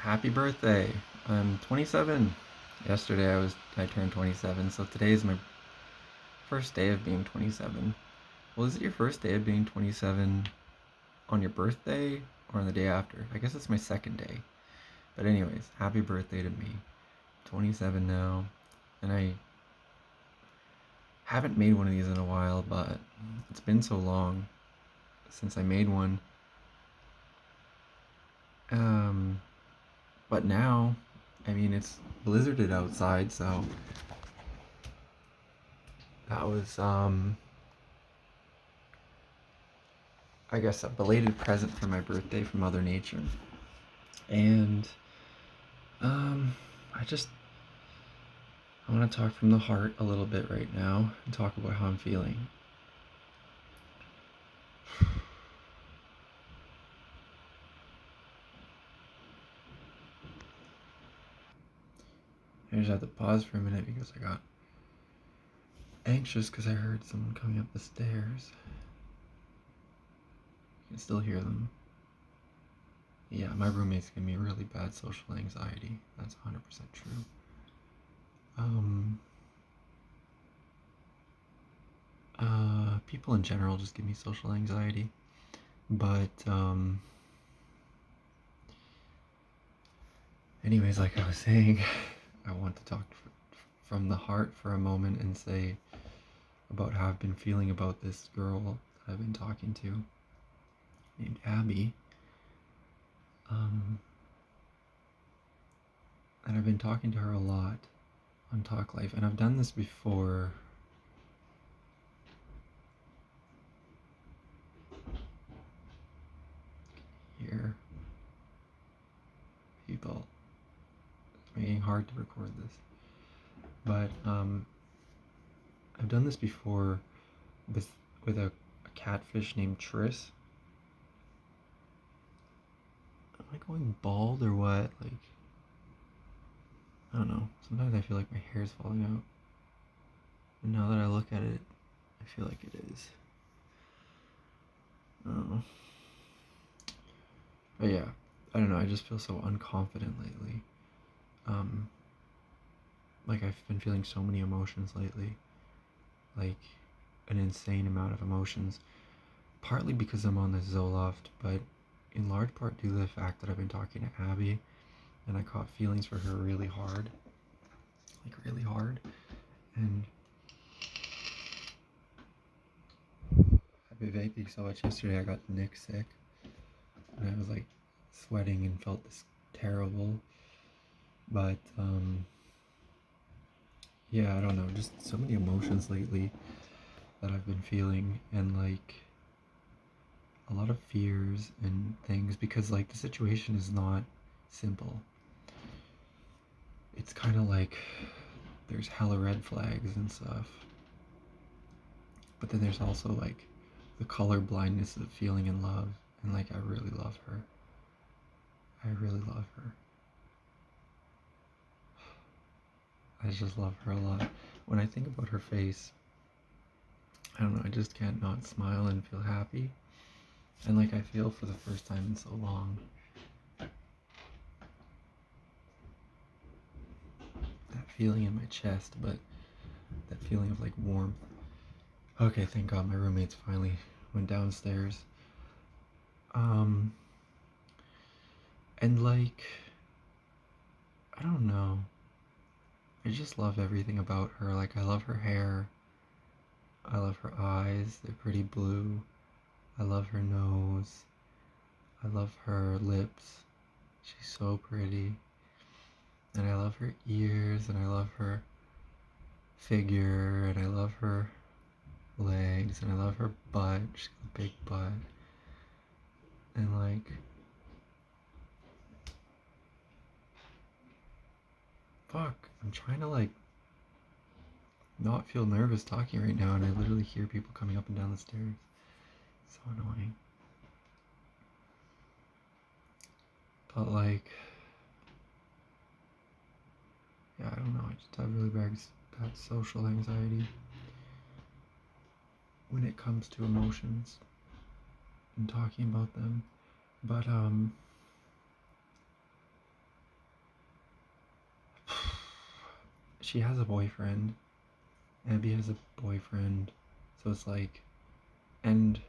Happy birthday. I'm 27. Yesterday I turned 27, so today is my first day of being 27. Well, is it your first day of being 27 on your birthday or on the day after? I guess it's my second day. But anyways, happy birthday to me. 27 now, and I haven't made one of these in a while, but it's been so long since I made one. Um, but now, I mean, it's blizzarded outside, so that was I guess a belated present for my birthday from Mother Nature. And um, I just I want to talk from the heart a little bit right now and talk about how I'm feeling. I just had to pause for a minute because I got anxious because I heard someone coming up the stairs. You can still hear them. Yeah, my roommate's giving me really bad social anxiety. That's 100% true. Um, People in general just give me social anxiety. But, anyways, like I was saying, I want to talk from the heart for a moment and say about how I've been feeling about this girl that I've been talking to named Abby. And I've been talking to her a lot on Talk Life, and I've done this before. Here, people, it's making hard to record this, but I've done this before with a catfish named Triss. Am I going bald or what? Like, I don't know. Sometimes I feel like my hair's falling out. And now that I look at it, I feel like it is. Oh. But yeah, I don't know. I just feel so unconfident lately. Um, like I've been feeling so many emotions lately. Like an insane amount of emotions. Partly because I'm on the Zoloft, but in large part due to the fact that I've been talking to Abby and I caught feelings for her really hard. Like really hard. And I've been vaping so much yesterday I got Nick sick. And I was like sweating and felt this terrible. But yeah, I don't know, just so many emotions lately that I've been feeling, and like a lot of fears and things because like the situation is not simple. It's kind of like there's hella red flags and stuff. But then there's also like the color blindness of feeling in love, and like I really love her. I really love her. I just love her a lot. When I think about her face, I don't know, I just can't not smile and feel happy. And like I feel for the first time in so long that feeling in my chest, but that feeling of like warmth. Okay, thank God my roommates finally went downstairs. Um, and like, I don't know. I just love everything about her. Like, I love her hair. I love her eyes. They're pretty blue. I love her nose. I love her lips. She's so pretty. And I love her ears, and I love her figure, and I love her legs, and I love her butt. She's got a big butt. And like, fuck, I'm trying to like not feel nervous talking right now, and I literally hear people coming up and down the stairs. So annoying. But like, yeah, I don't know. I just have really bad social anxiety when it comes to emotions and talking about them. But she has a boyfriend. Abby has a boyfriend. So it's like, and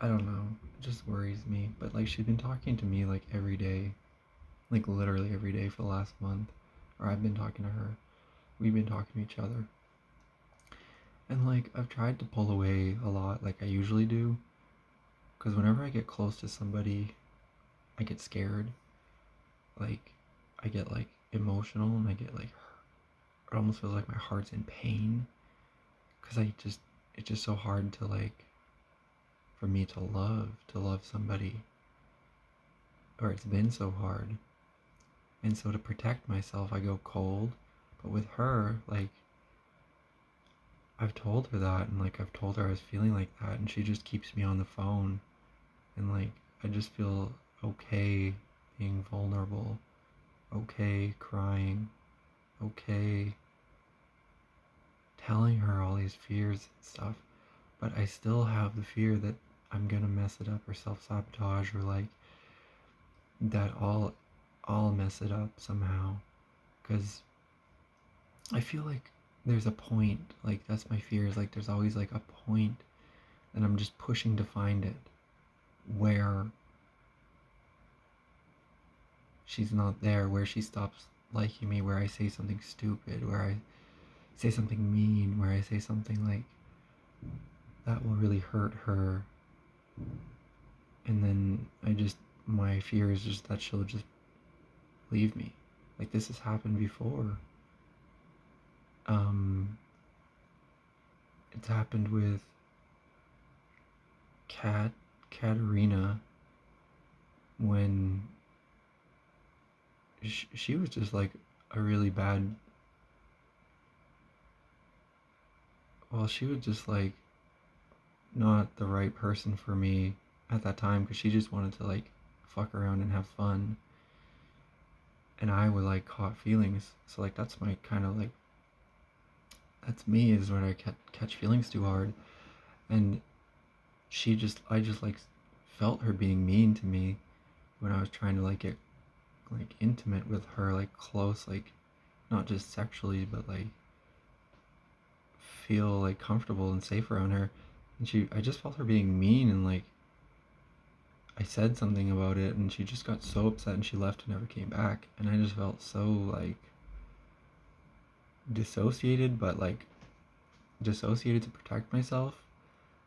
I don't know, it just worries me. But like, she's been talking to me like every day, like literally every day for the last month. Or I've been talking to her. We've been talking to each other. And like, I've tried to pull away a lot, like I usually do. Because whenever I get close to somebody, I get scared. Like, I get like emotional and I get like, it almost feels like my heart's in pain. Because it's just so hard to like, for me to love somebody. Or it's been so hard. And so to protect myself, I go cold. But with her, like, I've told her that, and like, I've told her I was feeling like that, and she just keeps me on the phone. And like, I just feel okay being vulnerable, okay crying, okay telling her all these fears and stuff. But I still have the fear that I'm gonna mess it up or self sabotage or like that I'll mess it up somehow. Because I feel like there's a point, like that's my fear, is like there's always like a point and I'm just pushing to find it where she's not there, where she stops liking me, where I say something stupid, where I say something mean, where I say something like that will really hurt her. And then my fear is just that she'll just leave me. Like this has happened before. It's happened with Katarina when she was just like a really bad, well, she was just like not the right person for me at that time because she just wanted to like fuck around and have fun. And I would like caught feelings. So like that's my kind of like, that's me, is when I catch feelings too hard. And I just like felt her being mean to me when I was trying to like get like intimate with her, like close, like not just sexually, but like feel like comfortable and safe around her. And I just felt her being mean, and like I said something about it and she just got so upset and she left and never came back. And I just felt so like dissociated, but like dissociated to protect myself,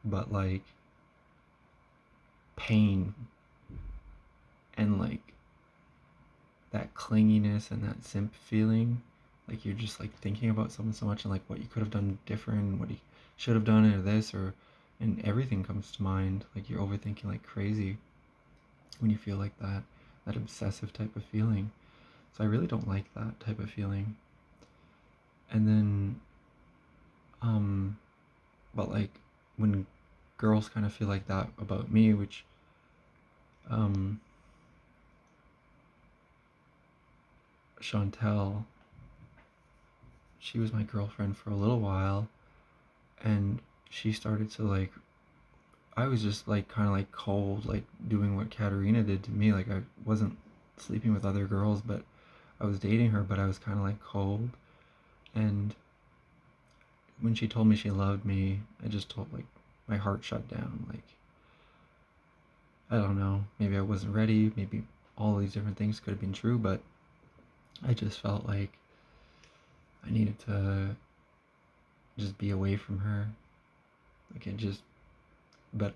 but like pain and like that clinginess and that simp feeling. Like you're just like thinking about someone so much and like what you could have done different, what you should have done, or this, or, and everything comes to mind. Like you're overthinking like crazy when you feel like that obsessive type of feeling. So I really don't like that type of feeling. And then, but like when girls kind of feel like that about me, which, um, Chantel, she was my girlfriend for a little while, and she started to like, I was just like kind of like cold, like doing what Katarina did to me. Like I wasn't sleeping with other girls, but I was dating her, but I was kind of like cold. And when she told me she loved me, I just told like my heart shut down. Like I don't know, maybe I wasn't ready, maybe all these different things could have been true, but I just felt like I needed to just be away from her. Like it just, but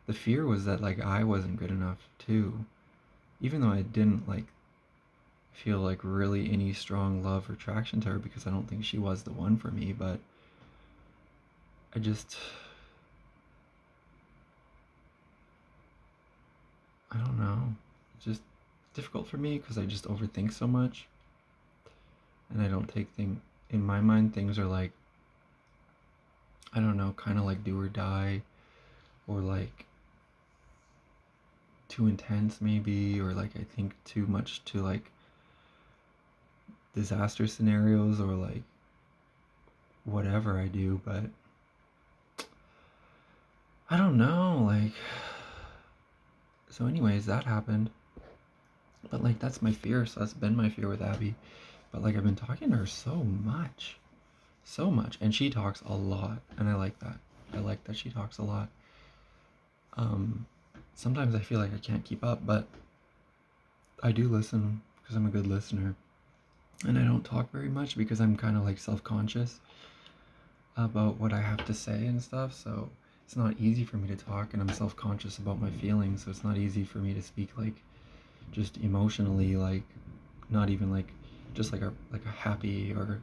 the fear was that like I wasn't good enough too. Even though I didn't like feel like really any strong love or attraction to her because I don't think she was the one for me, but I just, I don't know. It's just difficult for me because I just overthink so much. And I don't take things, in my mind, things are like, I don't know, kind of like do or die, or like too intense maybe, or like I think too much to like disaster scenarios or like whatever I do, but I don't know, like, so anyways, that happened. But like that's my fear, so that's been my fear with Abby. But like I've been talking to her so much, and she talks a lot, and I like that. I like that she talks a lot. Um, Sometimes I feel like I can't keep up, but I do listen because I'm a good listener, and I don't talk very much because I'm kind of like self-conscious about what I have to say and stuff. So it's not easy for me to talk, and I'm self-conscious about my feelings. So it's not easy for me to speak like just emotionally, like not even like just like a happy or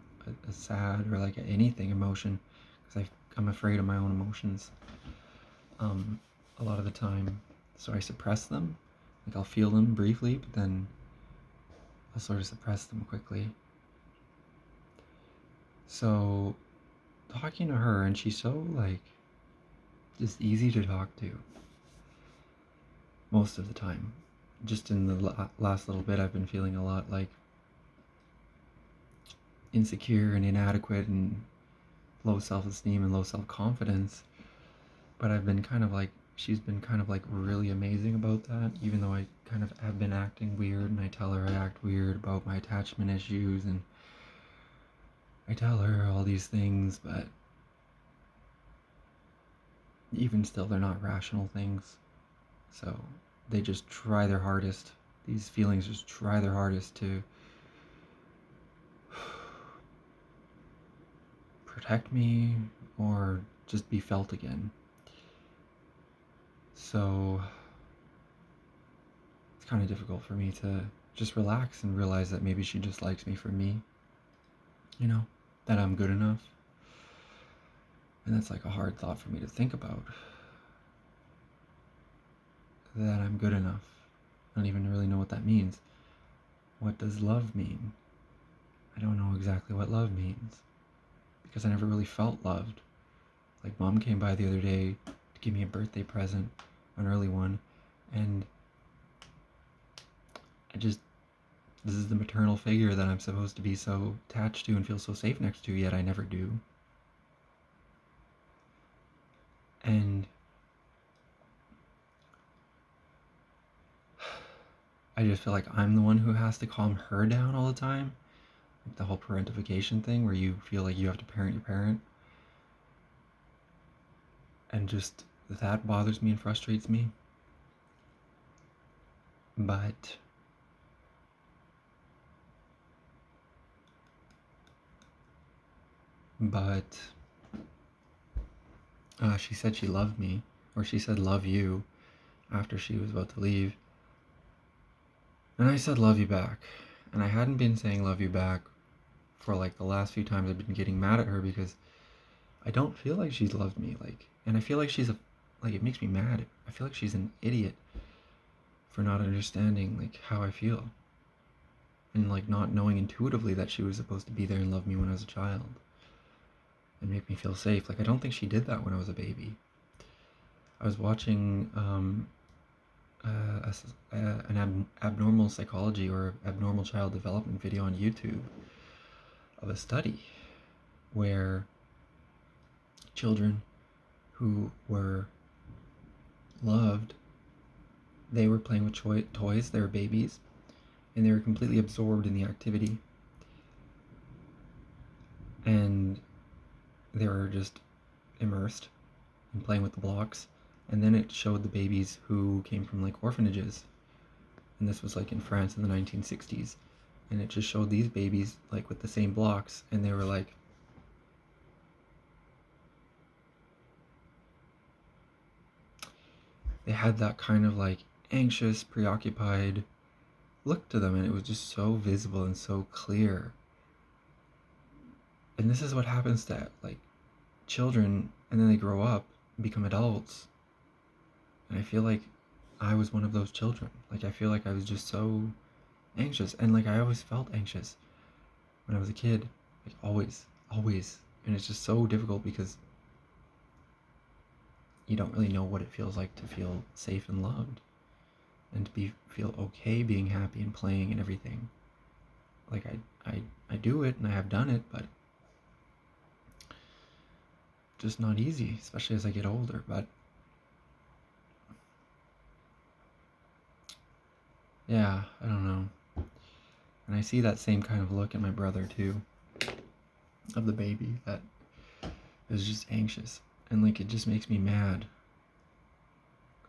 a sad or like anything emotion, because I'm afraid of my own emotions um, a lot of the time. So I suppress them. Like I'll feel them briefly, but then I'll sort of suppress them quickly. So talking to her, and she's so like just easy to talk to most of the time. Just in the last little bit, I've been feeling a lot like insecure and inadequate and low self-esteem and low self-confidence. But I've been kind of like, she's been kind of like really amazing about that, even though I kind of have been acting weird, and I tell her I act weird about my attachment issues, and I tell her all these things, but even still, they're not rational things. So they just try their hardest. These feelings just try their hardest to protect me or just be felt again. So it's kind of difficult for me to just relax and realize that maybe she just likes me for me, you know, that I'm good enough. And that's like a hard thought for me to think about. That I'm good enough. I don't even really know what that means. What does love mean? I don't know exactly what love means because I never really felt loved. Like mom came by the other day to give me a birthday present, an early one, and this is the maternal figure that I'm supposed to be so attached to and feel so safe next to, yet I never do. And I just feel like I'm the one who has to calm her down all the time. Like the whole parentification thing where you feel like you have to parent your parent. And just that bothers me and frustrates me. But but she said she loved me, or she said love you after she was about to leave. And I said love you back. And I hadn't been saying love you back for like the last few times I've been getting mad at her because I don't feel like she's loved me. Like, and I feel like like, it makes me mad. I feel like she's an idiot for not understanding like how I feel. And like not knowing intuitively that she was supposed to be there and love me when I was a child. And make me feel safe. Like I don't think she did that when I was a baby. I was watching an abnormal psychology or abnormal child development video on YouTube of a study where children who were loved, they were playing with toys, they were babies, and they were completely absorbed in the activity. And they were just immersed in playing with the blocks. And then it showed the babies who came from like orphanages. And this was like in France in the 1960s. And it just showed these babies like with the same blocks, and they were like, they had that kind of like anxious, preoccupied look to them, and it was just so visible and so clear. And this is what happens to like children, and then they grow up and become adults. And I feel like I was one of those children. Like I feel like I was just so anxious, and like I always felt anxious when I was a kid, like always. And it's just so difficult because you don't really know what it feels like to feel safe and loved, and to feel okay being happy and playing and everything. Like I do it and I have done it, but just not easy, especially as I get older. But yeah, I don't know. And I see that same kind of look in my brother too, of the baby that is just anxious. And like, it just makes me mad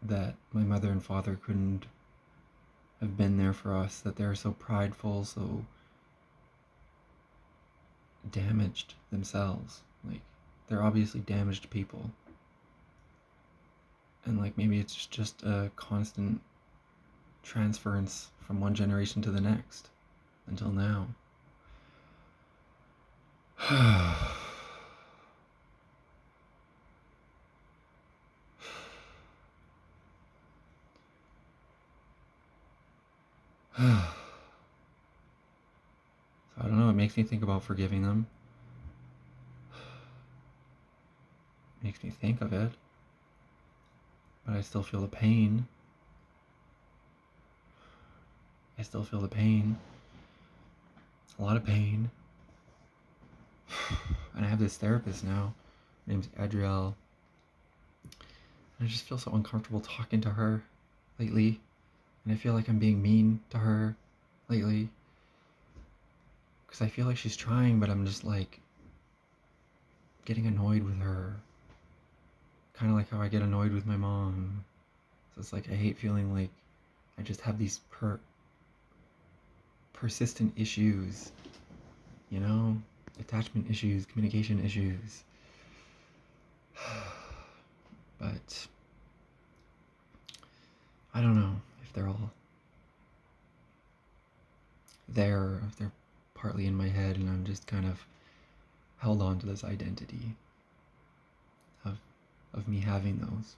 that my mother and father couldn't have been there for us, that they're so prideful, so damaged themselves. Like, they're obviously damaged people. And like, maybe it's just a constant transference from one generation to the next until now. So I don't know, it makes me think about forgiving them. Makes me think of it. But I still feel the pain. I still feel the pain. A lot of pain. And I have this therapist now. Her name's Adrielle. And I just feel so uncomfortable talking to her lately. And I feel like I'm being mean to her lately. Because I feel like she's trying, but I'm just like getting annoyed with her. Kind of like how I get annoyed with my mom. So it's like I hate feeling like I just have these persistent issues, you know? Attachment issues, communication issues. But I don't know if they're all there or if they're partly in my head and I'm just kind of held on to this identity of me having those.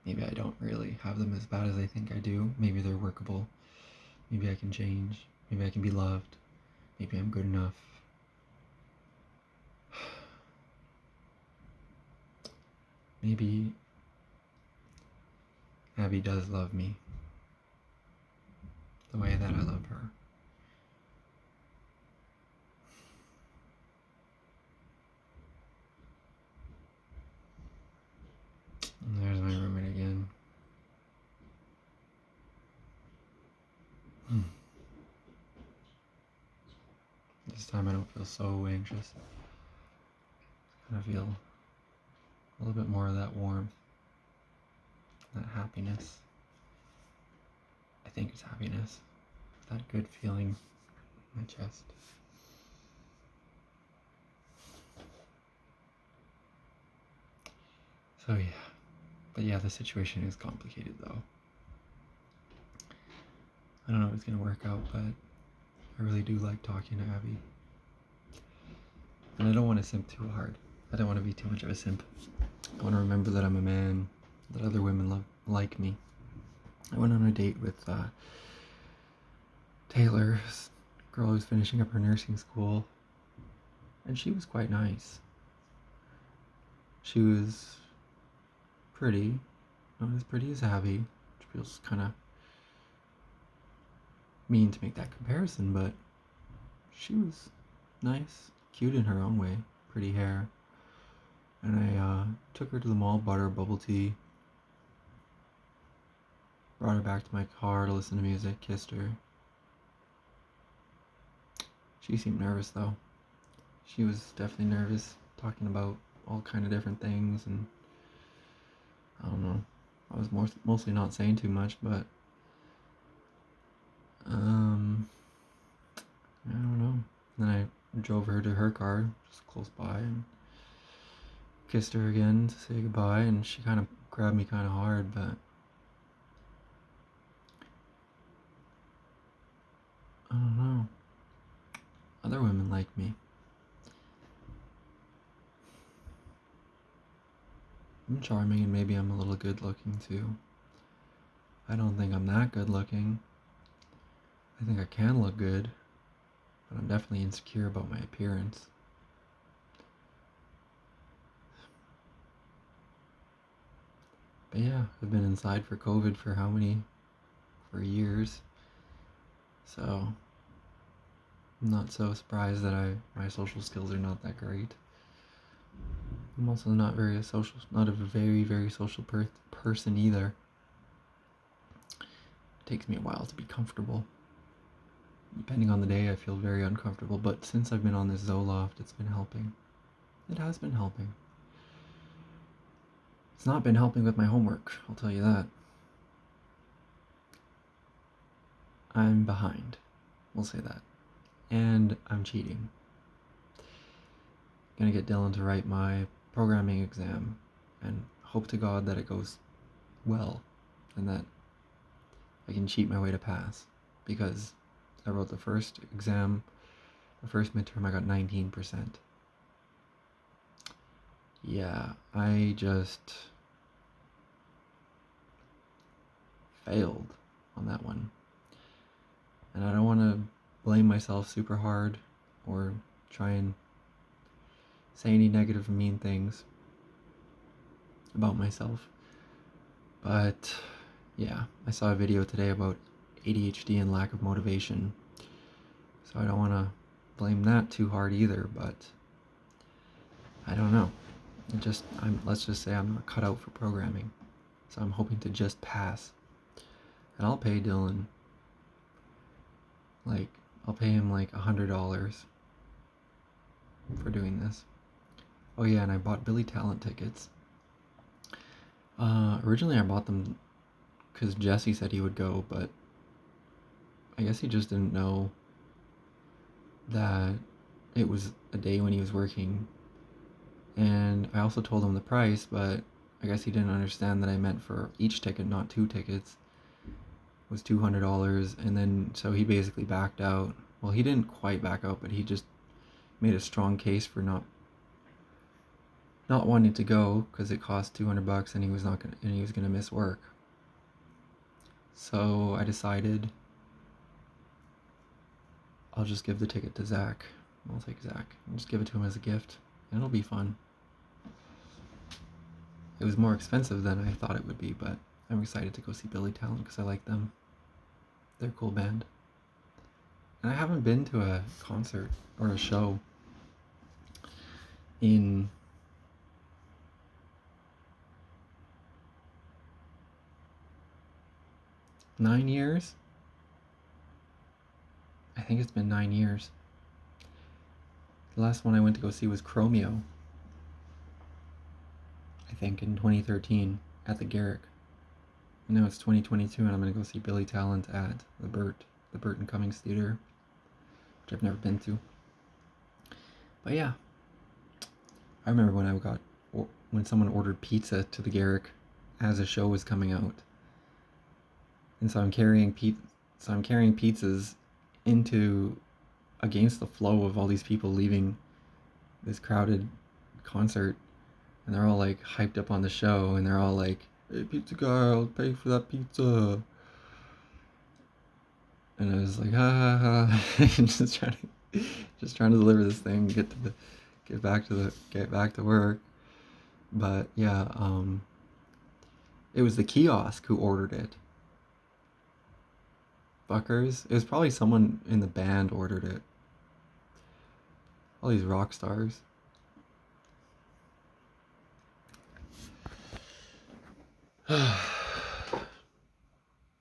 Maybe I don't really have them as bad as I think I do. Maybe they're workable. Maybe I can change. Maybe I can be loved. Maybe I'm good enough. Maybe Abby does love me the way that I love her. And there's my roommate again. This time I don't feel so anxious. I kind of feel a little bit more of that warmth, that happiness. I think it's happiness. That good feeling in my chest. So yeah. But yeah, the situation is complicated though. I don't know if it's gonna work out, but I really do like talking to Abby. And I don't want to simp too hard. I don't want to be too much of a simp. I want to remember that I'm a man, that other women like me. I went on a date with Taylor, this girl who's finishing up her nursing school, and she was quite nice. She was pretty, not as pretty as Abby, which feels kind of mean to make that comparison, but she was nice, cute in her own way, pretty hair. And I took her to the mall, bought her a bubble tea, brought her back to my car to listen to music, kissed her. She seemed nervous though. She was definitely nervous, talking about all kind of different things, and I don't know. I was mostly not saying too much, but I don't know. Then I drove her to her car, just close by, and kissed her again to say goodbye, and she kind of grabbed me kind of hard, but I don't know. Other women like me. I'm charming and maybe I'm a little good looking too. I don't think I'm that good looking. I think I can look good, but I'm definitely insecure about my appearance. But yeah, I've been inside for COVID for how many? For years. So I'm not so surprised that my social skills are not that great. I'm also not a very social person either. It takes me a while to be comfortable. Depending on the day, I feel very uncomfortable, but since I've been on this Zoloft, it's been helping. It has been helping. It's not been helping with my homework, I'll tell you that. I'm behind, we'll say that. And I'm cheating. Gonna get Dylan to write my programming exam and hope to God that it goes well and that I can cheat my way to pass, because I wrote the first exam, the first midterm, I got 19%. Yeah, I just failed on that one. And I don't want to blame myself super hard or try and say any negative or mean things about myself. But yeah, I saw a video today about ADHD and lack of motivation. So I don't want to blame that too hard either, but I don't know. Let's just say I'm not cut out for programming. So I'm hoping to just pass. And I'll pay Dylan, I'll pay him like $100 for doing this. Oh yeah, and I bought Billy Talent tickets. Originally I bought them because Jesse said he would go, but I guess he just didn't know that it was a day when he was working. And I also told him the price, but I guess he didn't understand that I meant for each ticket, not 2 tickets, was $200. And then so he basically backed out. Well, he didn't quite back out, but he just made a strong case for not wanting to go because it cost $200 and he was gonna miss work. So I decided I'll just give the ticket to Zach. I'll take Zach and just give it to him as a gift, and it'll be fun. It was more expensive than I thought it would be, but I'm excited to go see Billy Talent because I like them. They're a cool band. And I haven't been to a concert or a show in nine years. I think it's been 9 years. The last one I went to go see was Chromeo, I think in 2013 at the Garrick. And now it's 2022 and I'm going to go see Billy Talent at the Burton Cummings Theater, which I've never been to. But yeah, I remember when someone ordered pizza to the Garrick as a show was coming out. And so I'm carrying pizzas into against the flow of all these people leaving this crowded concert, and they're all like hyped up on the show, and they're all like, "Hey, pizza guy, I'll pay for that pizza." And I was like, ha ha ha, just trying to deliver this thing, get back to work. But yeah, it was the kiosk who ordered it. Fuckers. It was probably someone in the band ordered it. All these rock stars.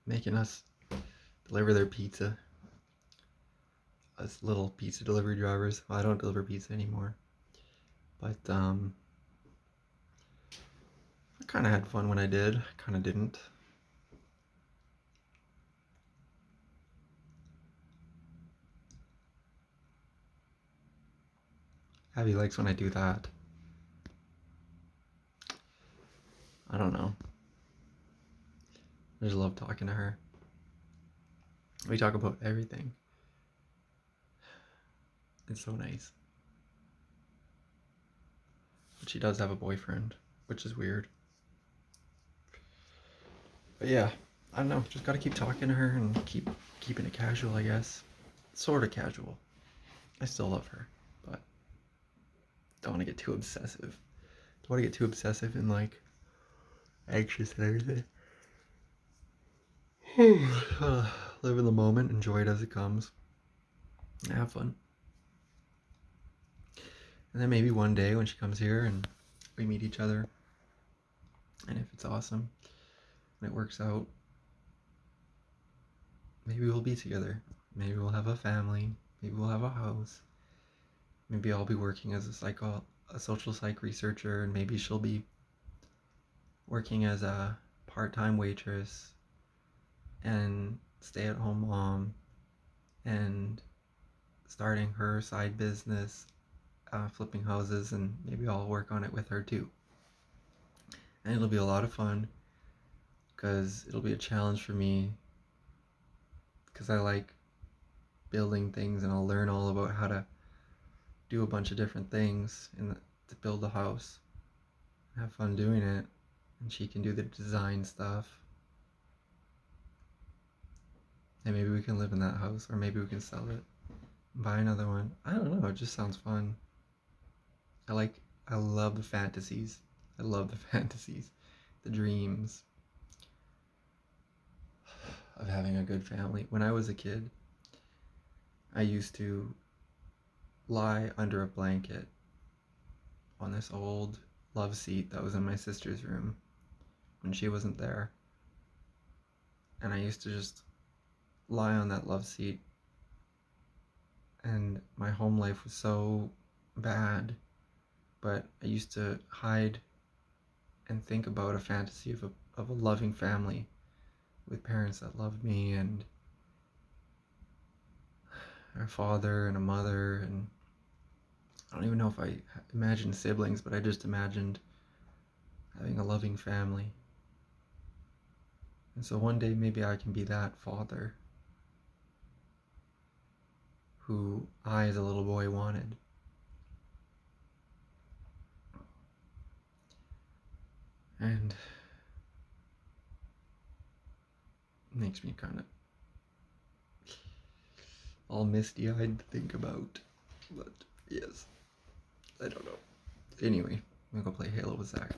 Making us deliver their pizza. Us little pizza delivery drivers. Well, I don't deliver pizza anymore. But I kind of had fun when I did. I kind of didn't. Abby likes when I do that. I don't know. I just love talking to her. We talk about everything. It's so nice. But she does have a boyfriend, which is weird. But yeah, I don't know. Just gotta keep talking to her and keeping it casual, I guess. Sort of casual. I still love her, but don't want to get too obsessive. Don't want to get too obsessive and like anxious and everything. Live in the moment, enjoy it as it comes, have fun. And then maybe one day when she comes here and we meet each other, and if it's awesome and it works out, maybe we'll be together. Maybe we'll have a family. Maybe we'll have a house. Maybe I'll be working as a social psych researcher, and maybe she'll be working as a part-time waitress and stay-at-home mom and starting her side business, flipping houses, and maybe I'll work on it with her too. And it'll be a lot of fun because it'll be a challenge for me because I like building things, and I'll learn all about how to do a bunch of different things to build a house. Have fun doing it, and she can do the design stuff. And maybe we can live in that house, or maybe we can sell it, buy another one. I don't know. It just sounds fun. I love the fantasies. I love the fantasies, the dreams of having a good family. When I was a kid, I used to lie under a blanket on this old love seat that was in my sister's room when she wasn't there. And I used to just lie on that love seat, and my home life was so bad, but I used to hide and think about a fantasy of a loving family with parents that loved me, and a father and a mother, and I don't even know if I imagined siblings, but I just imagined having a loving family. And so one day maybe I can be that father who I as a little boy wanted. And it makes me kind of all misty-eyed to think about. But yes, I don't know. Anyway, I'm gonna go play Halo with Zach.